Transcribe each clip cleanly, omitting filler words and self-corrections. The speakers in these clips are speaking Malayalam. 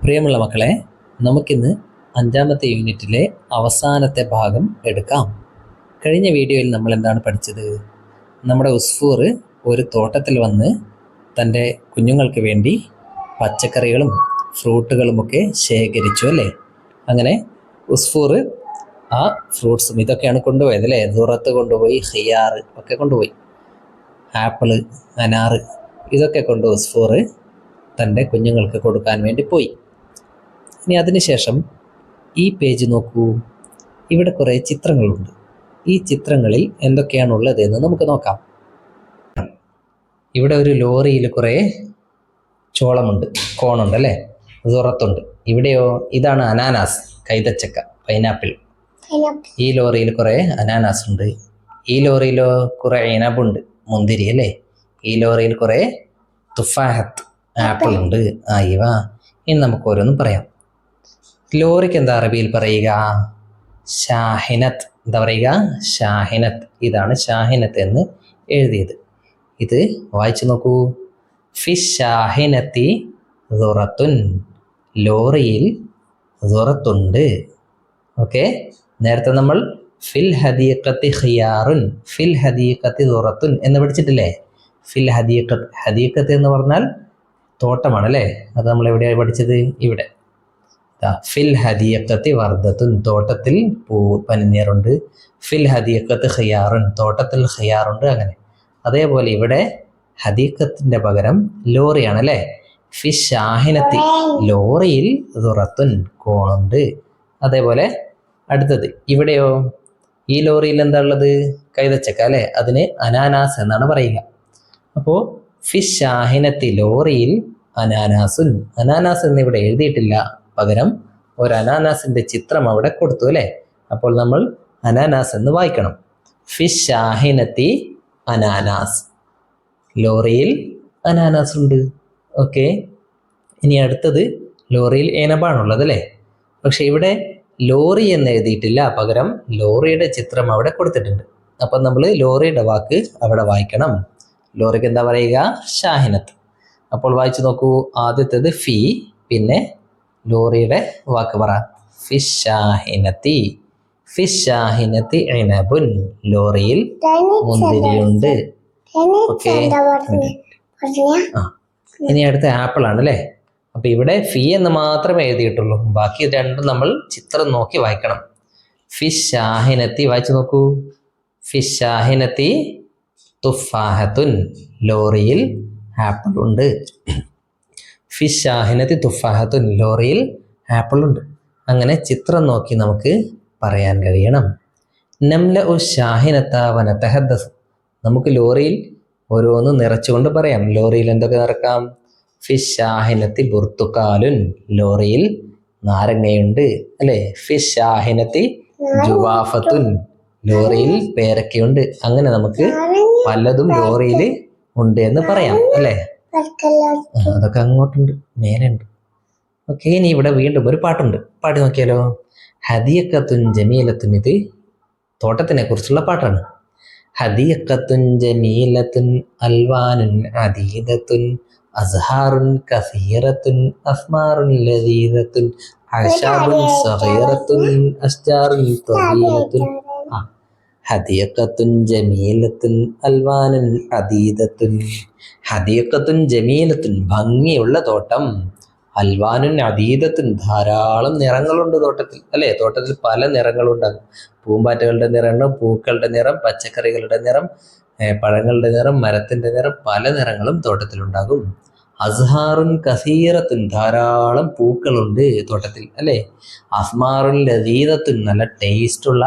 പ്രിയമുള്ള മക്കളെ, നമുക്കിന്ന് 5ാമത്തെ യൂണിറ്റിലെ അവസാനത്തെ ഭാഗം എടുക്കാം. കഴിഞ്ഞ വീഡിയോയിൽ നമ്മൾ എന്താണ് പഠിച്ചത്? നമ്മുടെ ഉസ്ഫൂർ ഒരു തോട്ടത്തിൽ വന്ന് തൻ്റെ കുഞ്ഞുങ്ങൾക്ക് വേണ്ടി പച്ചക്കറികളും ഫ്രൂട്ടുകളുമൊക്കെ ശേഖരിച്ചു അല്ലേ? അങ്ങനെ ഉസ്ഫൂർ ആ ഫ്രൂട്ട്സും ഇതൊക്കെയാണ് കൊണ്ടുപോയത് അല്ലേ? ദുറത്ത് കൊണ്ടുപോയി, ഖിയാർ ഒക്കെ കൊണ്ടുപോയി, ആപ്പിള്, അനാറ് ഇതൊക്കെ കൊണ്ട് ഉസ്ഫൂർ തൻ്റെ കുഞ്ഞുങ്ങൾക്ക് കൊടുക്കാൻ വേണ്ടി പോയി. ഇനി അതിനുശേഷം ഈ പേജ് നോക്കൂ, ഇവിടെ കുറേ ചിത്രങ്ങളുണ്ട്. ഈ ചിത്രങ്ങളിൽ എന്തൊക്കെയാണുള്ളത് എന്ന് നമുക്ക് നോക്കാം. ഇവിടെ ഒരു ലോറിയിൽ കുറേ ചോളമുണ്ട്, കോണുണ്ട് അല്ലേ, സുറത്തുണ്ട്. ഇവിടെയോ ഇതാണ് അനാനാസ്, കൈതച്ചക്ക, പൈനാപ്പിൾ. ഈ ലോറിയിൽ കുറേ അനാനാസ് ഉണ്ട്. ഈ ലോറിയിലോ കുറേ ഇനബുണ്ട്, മുന്തിരി അല്ലേ. ഈ ലോറിയിൽ കുറേ തുഫാഹത്ത്, ആപ്പിൾ ഉണ്ട്. ഇവ ഇനി നമുക്ക് ഓരോന്നും പറയാം. ലോറിക്ക് എന്താ അറബിയിൽ പറയുക? ഷാഹിനത്ത്. എന്താ പറയുക? ഷാഹിനത്ത്. ഇതാണ് ഷാഹിനത്ത് എന്ന് എഴുതിയത്. ഇത് വായിച്ചു നോക്കൂ. ഫിഷ് ഷാഹിനത്തി ദുറത്തുൻ. ലോറിയിൽ ദുറത്തുണ്ട്. ഓക്കെ, നേരത്തെ നമ്മൾ ഫിൽ ഹദീഖത്തി ഖിയാറുൻ, ഫിൽ ഹദീഖത്തി ദുറത്തുൻ എന്ന് പഠിച്ചിട്ടില്ലേ? ഫിൽ ഹദീഖത്ത്, ഹദീഖത്ത് എന്ന് പറഞ്ഞാൽ തോട്ടമാണ് അല്ലേ? അത് നമ്മൾ എവിടെയാണ് പഠിച്ചത്? ഇവിടെ. ഫിൽ ഹദീഖത്തി വർദ്ധത്തുൻ, തോട്ടത്തിൽ പനിനീറുണ്ട്. ഫിൽ ഹദീഖത്ത് ഖിയാറുൻ, തോട്ടത്തിൽ ഖിയാറുണ്ട്. അങ്ങനെ അതേപോലെ ഇവിടെ ഹദീഖത്തിന്റെ പകരം ലോറിയാണ് അല്ലേ? ഫിഷ് ഷാഹിനത്തി, ലോറിയിൽ ദുറത്തുൻ, കോണുണ്ട്. അതേപോലെ അടുത്തത് ഇവിടെയോ, ഈ ലോറിയിൽ എന്താ ഉള്ളത്? കൈതച്ചക്ക അല്ലേ? അതിന് അനാനാസ് എന്നാണ് പറയുക. അപ്പോൾ ഫിഷ് ഷാഹിനത്തി, ലോറിയിൽ അനാനാസുൻ. അനാനാസ് എന്ന് ഇവിടെ എഴുതിയിട്ടില്ല, പകരം ഒരു അനാനാസിന്റെ ചിത്രം അവിടെ കൊടുത്തു അല്ലേ? അപ്പോൾ നമ്മൾ അനാനാസ് എന്ന് വായിക്കണം. ഫിഷ് ഷാഹിനത്തി അനാനാസ്, ലോറിയിൽ അനാനാസ് ഉണ്ട്. ഓക്കെ, ഇനി അടുത്തത് ലോറിയിൽ ഏനബാണുള്ളത് അല്ലേ? പക്ഷെ ഇവിടെ ലോറി എന്ന് എഴുതിയിട്ടില്ല, പകരം ലോറിയുടെ ചിത്രം അവിടെ കൊടുത്തിട്ടുണ്ട്. അപ്പം നമ്മൾ ലോറിയുടെ വാക്ക് അവിടെ വായിക്കണം. ലോറിക്ക് എന്താ പറയുക? ഷാഹിനത്ത്. അപ്പോൾ വായിച്ചു നോക്കൂ. ആദ്യത്തേത് ഫി, പിന്നെ ലോറിയുടെ വാക്ക് പറ. ഫിഷ് ഷാഹിനത്തി, ഫിഷ് ഷാഹിനത്തി ഇനബുൻ, ലോറിയിൽ മുന്തിരിയുണ്ട്. ഓക്കെ, ഇനി അടുത്ത ആപ്പിൾ ആണ് അല്ലേ? അപ്പൊ ഇവിടെ ഫി എന്ന് മാത്രമേ എഴുതിയിട്ടുള്ളൂ, ബാക്കി രണ്ടും നമ്മൾ ചിത്രം നോക്കി വായിക്കണം. ഫിഷ് ഷാഹിനത്തി, വായിച്ചു നോക്കൂ. ഫിഷ് ഷാഹിനത്തി തുഫാഹത്തുൻ, ലോറിയിൽ ആപ്പിൾ ഉണ്ട്. ഫിഷ് ഷാഹിനത്തി തുഫാഹത്തുൻ, ലോറിയിൽ ആപ്പിൾ ഉണ്ട്. അങ്ങനെ ചിത്രം നോക്കി നമുക്ക് പറയാൻ കഴിയണം. നംല ഉ ഷാഹിനത്ത വനതഹദ്ദസ്, നമുക്ക് ലോറിയിൽ ഓരോന്ന് നിറച്ചുകൊണ്ട് പറയാം. ലോറിയിൽ എന്തൊക്കെ നിറക്കാം? ഫിഷ് ഷാഹിനത്തി ബുർത്തുക്കാലുൻ, ലോറിയിൽ നാരങ്ങയുണ്ട് അല്ലേ? ഫിഷ് ഷാഹിനത്തി ജുവാഫത്തുൻ, ലോറിയിൽ പേരക്കയുണ്ട്. അങ്ങനെ നമുക്ക് പലതും ലോറിയിൽ ഉണ്ട് എന്ന് പറയാം അല്ലേ? അതൊക്കെ അങ്ങോട്ടുണ്ട്, മേലുണ്ട്. ഓക്കെ, ഇനി ഇവിടെ വീണ്ടും ഒരു പാട്ടുണ്ട്, പാടി നോക്കിയാലോ? ഹദിയക്കത്തുൻ ജമീലത്തുൻ, ഇത് തോട്ടത്തിനെ കുറിച്ചുള്ള പാട്ടാണ്. ഹദിയക്കത്തുൻ ജമീലത്തുൻ അൽവാനുൻ അദീദത്തുൻ അസ്ഹാറുൻ കസീറത്തുൻ അസ്മാറുൻ ലദീദത്തുൻ അശാബുൻ സഗീറത്തുൻ അശ്ജാറുൻ തവീലത്തുൻ. ഹദിയക്കത്തുൻ ജമീലത്തുൻ അൽവാനുൻ അദീദത്തുൻ. ഹദിയക്കത്തുൻ ജമീലത്തുൻ, ഭംഗിയുള്ള തോട്ടം. അൽവാനുൻ അദീദത്തുൻ, ധാരാളം നിറങ്ങളുണ്ട് തോട്ടത്തിൽ അല്ലേ? തോട്ടത്തിൽ പല നിറങ്ങളുണ്ടാകും. പൂമ്പാറ്റകളുടെ നിറം, പൂക്കളുടെ നിറം, പച്ചക്കറികളുടെ നിറം, പഴങ്ങളുടെ നിറം, മരത്തിന്റെ നിറം, പല നിറങ്ങളും തോട്ടത്തിലുണ്ടാകും. അസ്ഹാറുൻ കസീറത്തുൻ, ധാരാളം പൂക്കളുണ്ട് തോട്ടത്തിൽ അല്ലേ? അസ്മാറുൻ ലദീദത്തുൻ, നല്ല ടേസ്റ്റുള്ള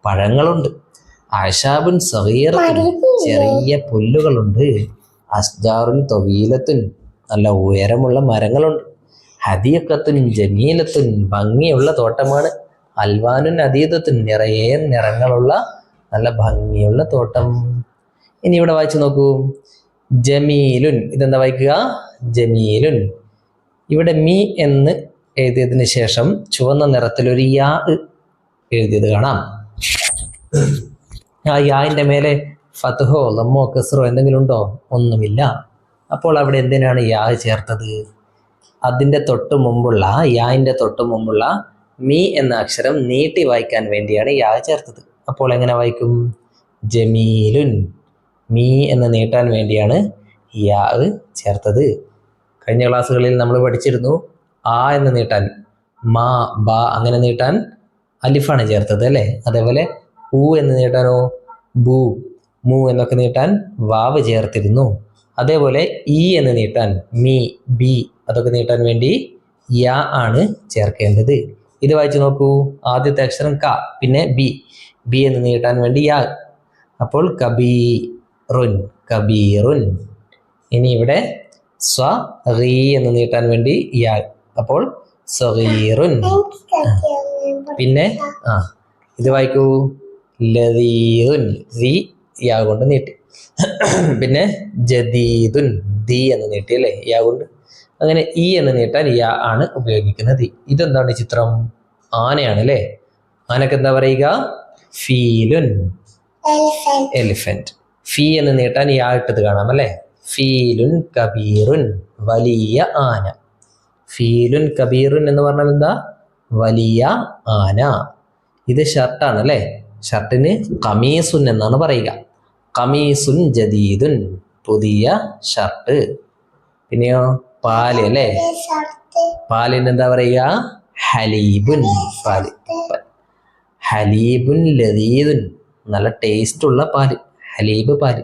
പഴങ്ങളുണ്ട്. അശാബുൻ സഗീറത്തുൻ, ചെറിയ പുല്ലുകളുണ്ട്. അസ്ജാറുൻ തവീലത്തുൻ, നല്ല ഉയരമുള്ള മരങ്ങളുണ്ട്. ഹദിയക്കത്തുൻ ജമീലത്തുൻ, ഭംഗിയുള്ള തോട്ടമാണ്. അൽവാനുൻ അദീദത്തുൻ, നിറയെ നിറങ്ങളുള്ള നല്ല ഭംഗിയുള്ള തോട്ടം. ഇനി ഇവിടെ വായിച്ചു നോക്കൂ. ജമീലുൻ, ഇതെന്താ വായിക്കുക? ജമീലുൻ. ഇവിടെ മീ എന്ന് എഴുതിയതിന് ശേഷം ചുവന്ന നിറത്തിൽ ഒരു യാ എഴുതിയത് കാണാം. ആ യാന്റെ മേലെ ഫത്ഹോ ലമ്മോ കസ്റോ എന്തെങ്കിലും ഉണ്ടോ? ഒന്നുമില്ല. അപ്പോൾ അവിടെ എന്തിനാണ് യാ ചേർത്തത്? അതിൻ്റെ തൊട്ട് മുമ്പുള്ള യാന്റെ തൊട്ട് മുമ്പുള്ള മീ എന്ന അക്ഷരം നീട്ടി വായിക്കാൻ വേണ്ടിയാണ് യാ ചേർത്തത്. അപ്പോൾ എങ്ങനെ വായിക്കും? ജമീലുൻ. മീ എന്ന് നീട്ടാൻ വേണ്ടിയാണ് യാ ചേർത്തത്. കഴിഞ്ഞ ക്ലാസ്സുകളിൽ നമ്മൾ പഠിച്ചിരുന്നു ആ എന്ന് നീട്ടാൻ മാ ബ അങ്ങനെ നീട്ടാൻ അലിഫാണ് ചേർത്തത് അല്ലേ. അതേപോലെ ഊ എന്ന് നീട്ടാനോ ബു മു എന്നൊക്കെ നീട്ടാൻ വാവ് ചേർത്തിരുന്നു. അതേപോലെ ഈ എന്ന് നീട്ടാൻ മീ ബി അതൊക്കെ നീട്ടാൻ വേണ്ടി യാ ആണ് ചേർക്കേണ്ടത്. ഇത് വായിച്ചു നോക്കൂ. ആദ്യത്തെ അക്ഷരം ക, പിന്നെ ബി, ബി എന്ന് നീട്ടാൻ വേണ്ടി യാ. അപ്പോൾ കബീറുൻ, കബീറുൻ. ഇനി ഇവിടെ സ്വഗീ എന്ന് നീട്ടാൻ വേണ്ടി യാ, അപ്പോൾ സഗീറുൻ. പിന്നെ ഇത് വായിക്കൂ ലദീദുൻ, ദി യാ കൊണ്ട് നീട്ടി. പിന്നെ ജദീദുൻ, ദി എന്ന് നീട്ടി അല്ലേ യാ കൊണ്ട്. അങ്ങനെ ഈ എന്ന് നീട്ടാൻ യാ ആണ് ഉപയോഗിക്കുന്നത്. ഇതെന്താണ് ചിത്രം? ആനയാണ് അല്ലേ. ആനക്ക് എന്താ പറയുക? ഫീലുൻ, എലിഫന്റ്. ഫീ എന്ന് നീട്ടാൻ യാ ഇട്ടത് കാണാം അല്ലേ. ഫീലുൻ കബീറുൻ, വലിയ ആന. ഫീലുൻ കബീറുൻ എന്ന് പറഞ്ഞാൽ എന്താ? വലിയ ആന. ഇത് ഷർട്ടാണ് അല്ലേ. ഷർട്ടിന് കമീസുൻ എന്നാണ് പറയുക. കമീസുൻ ജദീദുൻ, പുതിയ ഷർട്ട്. പിന്നെയോ പാല് അല്ലേ. പാലിന് എന്താ പറയുക? ഹലീബുൻ, പാല്. ഹലീബുൻ ലദീദുൻ, നല്ല ടേസ്റ്റുള്ള പാല്, ഹലീബ് പാല്.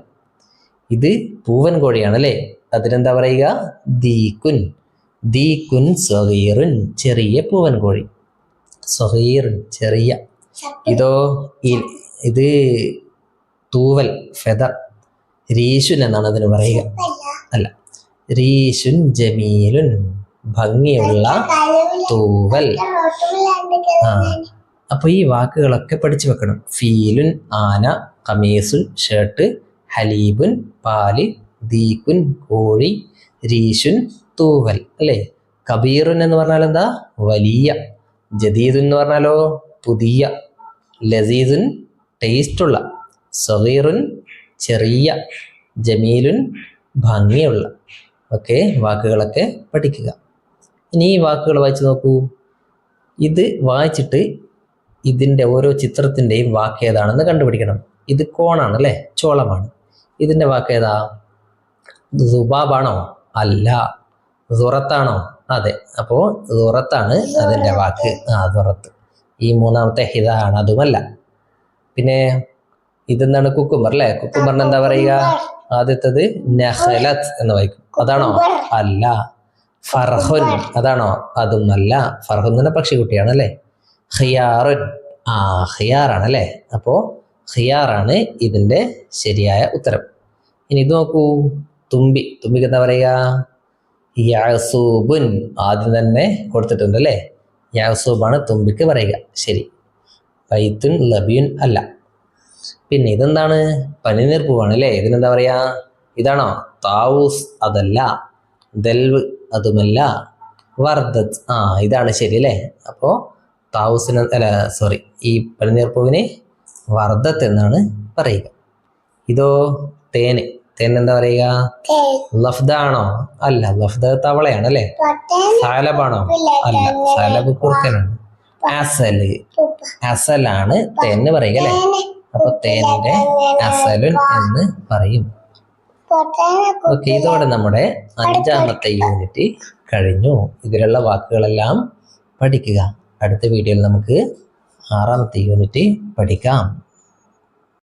ഇത് പൂവൻ കോഴിയാണ് അല്ലേ. അതിനെന്താ പറയുക? ദീക്കുൻ, ദീക്കുൻ സഗീറുൻ, ചെറിയ പൂവൻ കോഴി. സഗീറുൻ ചെറിയ. ഇതോ ഇത് തൂവൽ, ഫെദർ. രീശുൻ എന്നാണ് അതിന് പറയുക. അല്ല, രീശുൻ ജമീലുൻ, ഭംഗിയുള്ള തൂവൽ. അപ്പൊ ഈ വാക്കുകളൊക്കെ പഠിച്ചു വെക്കണം. ഫീലുൻ ആന, കമീസുൻ ഷർട്ട്, ഹലീബുൻ പാല്, ദീക്കുൻ കോഴി, രീശുൻ തൂവൽ അല്ലേ. കബീറുൻ എന്ന് പറഞ്ഞാൽ എന്താ? വലിയ. ജദീദുൻ എന്ന് പറഞ്ഞാലോ പുതിയ. ലസീദുൻ ടേസ്റ്റുള്ള. സഗീറുൻ ചെറിയ. ജമീലുൻ ഭംഗിയുള്ള. ഓക്കെ, വാക്കുകളൊക്കെ പഠിക്കുക. ഇനി ഈ വാക്കുകൾ വായിച്ചു നോക്കൂ. ഇത് വായിച്ചിട്ട് ഇതിൻ്റെ ഓരോ ചിത്രത്തിൻ്റെയും വാക്ക് ഏതാണെന്ന് കണ്ടുപിടിക്കണം. ഇത് കോണാണ് അല്ലേ, ചോളമാണ്. ഇതിൻ്റെ വാക്ക് ഏതാ? സുബാബാണോ? അല്ല. സുറത്താണോ? അതെ. അപ്പോൾ സുറത്താണ് അതിൻ്റെ വാക്ക്. സുറത്ത്. ഈ മൂന്നാമത്തെ ഹിദാണ്, അതുമല്ല. പിന്നെ ഇതെന്താണ്? കുക്കുംബർ അല്ലേ. കുക്കുംബറിന് എന്താ പറയുക? ആദ്യത്തത് നഖലത്ത് എന്ന് വായിക്കും. അതാണോ? അല്ല. ഫർഹുൻ അതാണോ? അതുമല്ല. ഫർഹുൻ എന്ന പക്ഷിക്കുട്ടിയാണ് അല്ലേ. ഖിയാറുൻ, ഖിയാറാണ് അല്ലേ. അപ്പോൾ ഖിയാറാണ് ഇതിൻ്റെ ശരിയായ ഉത്തരം. ഇനി ഇത് നോക്കൂ. തുമ്പി, തുമ്പിക്ക് എന്താ പറയുക? യഅസൂബുൻ, ആദ്യം തന്നെ കൊടുത്തിട്ടുണ്ട് അല്ലേ. യഅസൂബാണ് തുമ്പിക്ക് പറയുക. ശരി. ബൈത്തുൻ ലബിയുൻ അല്ല. പിന്നെ ഇതെന്താണ്? പനിനീർ പൂവാണ് അല്ലേ. ഇതിനെന്താ പറയാ? ഇതാണോ? താവൂസ്, അതല്ല. ദൽവ്, അതുമല്ല. വർദ്ധത്ത്, ഇതാണ് ശരി അല്ലേ. അപ്പോൾ താവൂസിന് അല്ല, സോറി, ഈ പനിനീർ പൂവിന് വർദ്ധത്ത് എന്നാണ് പറയുക. ഇതോ തേന്. തേൻ എന്താ പറയുക? ലഫ്ദ ആണോ? അല്ല. ലഫ്ദ തവളയാണ് അല്ലേ. സാലബാണോ? അല്ല. സാലബ് കുറുക്കനാണ്. അസല്, അസലാണ് തേന് പറയുക അല്ലേ. അപ്പൊ തേനിന്റെ അസലുൻ എന്ന് പറയും. ഓക്കെ, ഇതോടെ നമ്മുടെ 5ാമത്തെ യൂണിറ്റ് കഴിഞ്ഞു. ഇതിലുള്ള വാക്കുകളെല്ലാം പഠിക്കുക. അടുത്ത വീഡിയോയിൽ നമുക്ക് 6ാമത്തെ യൂണിറ്റ് പഠിക്കാം.